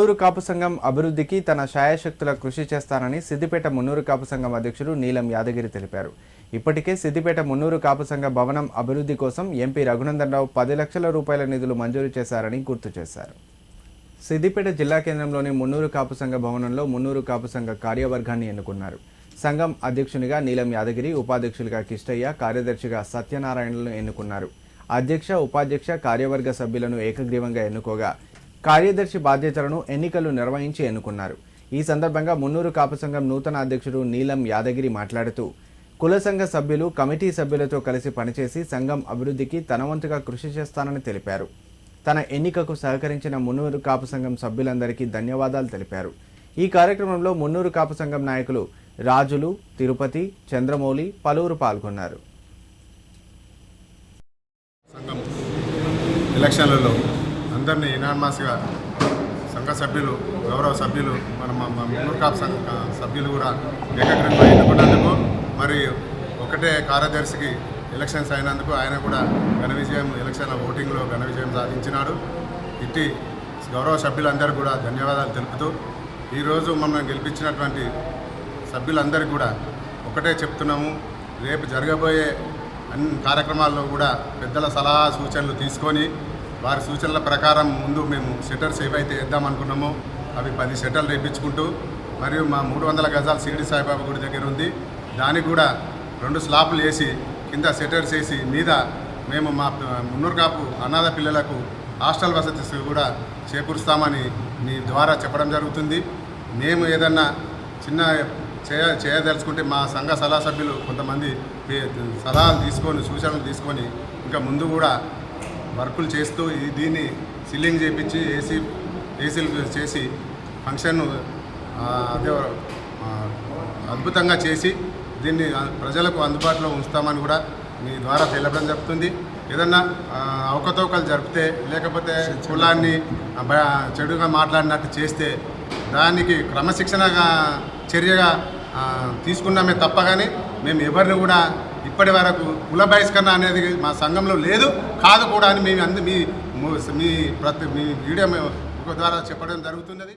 మున్నూరు కాపు సంఘం అభివృద్ధికి తన శాయశక్తుల కృషి చేస్తానని సిద్దిపేట మున్నూరు కాపు సంఘం అధ్యక్షుడు నీలం యాదగిరి తెలిపారు. ఇప్పటికే సిద్దిపేట మున్నూరు కాపు సంఘ భవనం అభివృద్ధి కోసం ఎంపీ రఘునందన్ రావు 10 లక్షల రూపాయల నిధులు మంజూరు చేశారని గుర్తు చేశారు. సిద్దిపేట జిల్లా కేంద్రంలోని మున్నూరు కాపు సంఘ భవనంలో మున్నూరు కాపు సంఘ కార్యవర్గాన్ని ఎన్నుకున్నారు. సంఘం అధ్యక్షునిగా నీలం యాదగిరి, ఉపాధ్యక్షులుగా కిష్టయ్య, కార్యదర్శిగా సత్యనారాయణలను ఎన్నుకున్నారు. అధ్యక్ష, ఉపాధ్యక్ష, కార్యవర్గ సభ్యులను ఏకగ్రీవంగా ఎన్నుకోగా కార్యదర్శి బాధ్యతలను ఎన్నికలు నిర్వహించి ఎన్నుకున్నారు. ఈ సందర్భంగా మున్నూరు కాపు సంఘం నూతన అధ్యక్షుడు నీలం యాదగిరి మాట్లాడుతూ కుల సంఘ సభ్యులు, కమిటీ సభ్యులతో కలిసి పనిచేసి సంఘం అభివృద్ధికి తన వంతుగా కృషి చేస్తానని తెలిపారు. తన ఎన్నికకు సహకరించిన మున్నూరు కాపు సంఘం సభ్యులందరికీ ధన్యవాదాలు తెలిపారు. ఈ కార్యక్రమంలో మున్నూరు కాపు సంఘం నాయకులు రాజులు, తిరుపతి, చంద్రమౌళి పలువురు పాల్గొన్నారు. సంఘం ఎలక్షన్లలో అందరినీ యునానిమస్గా సంఘ సభ్యులు, గౌరవ సభ్యులు, మన మున్నూరు కాపు సంఘ సభ్యులు కూడా ఏకగ్రీవంగా ఎన్నుకున్నందుకు, మరి ఒకటే కార్యదర్శికి ఎలక్షన్స్ అయినందుకు ఆయన కూడా ఘన విజయం, ఎలక్షన్ ఓటింగ్లో ఘన విజయం సాధించినాడు. ఇట్టి గౌరవ సభ్యులందరూ కూడా ధన్యవాదాలు తెలుపుతూ, ఈరోజు మమ్మల్ని గెలిపించినటువంటి సభ్యులందరికీ కూడా ఒకటే చెప్తున్నాము, రేపు జరగబోయే అన్ని కార్యక్రమాల్లో కూడా పెద్దల సలహా సూచనలు తీసుకొని వారి సూచనల ప్రకారం ముందు మేము షట్టర్స్ ఏవైతే వేద్దామనుకున్నామో అవి 10 షట్టర్లు వేయించుకుంటూ, మరియు మా 300 గజాల షిరిడి సాయిబాబా గుడి దగ్గర ఉంది, దానికి కూడా 2 స్లాపులు వేసి కింద షట్టర్స్ వేసి మీద మేము మా మున్నూరు కాపు అనాథ పిల్లలకు హాస్టల్ వసతి కూడా చేకూరుస్తామని మీ ద్వారా చెప్పడం జరుగుతుంది. మేము ఏదన్నా చిన్న చేయదలుచుకుంటే మా సంఘ సలహా సభ్యులు కొంతమంది సలహాలు తీసుకొని, సూచనలు తీసుకొని ఇంకా ముందు కూడా వర్కులు చేస్తూ దీన్ని సీలింగ్ చేయించి ఏసీలు చేసి ఫంక్షన్ను అదే అద్భుతంగా చేసి దీన్ని ప్రజలకు అందుబాటులో ఉంచుతామని కూడా మీ ద్వారా తెలపడం జరుగుతుంది. ఏదన్నా అవకతవకలు జరిపితే, లేకపోతే కులాన్ని చెడుగా మాట్లాడినట్టు చేస్తే దానికి క్రమశిక్షణగా చర్యగా తీసుకున్నామే తప్ప కానీ మేము ఎవరిని కూడా ఇప్పటి వరకు కుల బహిష్కరణ అనేది మా సంఘంలో లేదు, కాదు కూడా అని మేము మీ వీడియో ద్వారా చెప్పడం జరుగుతున్నది.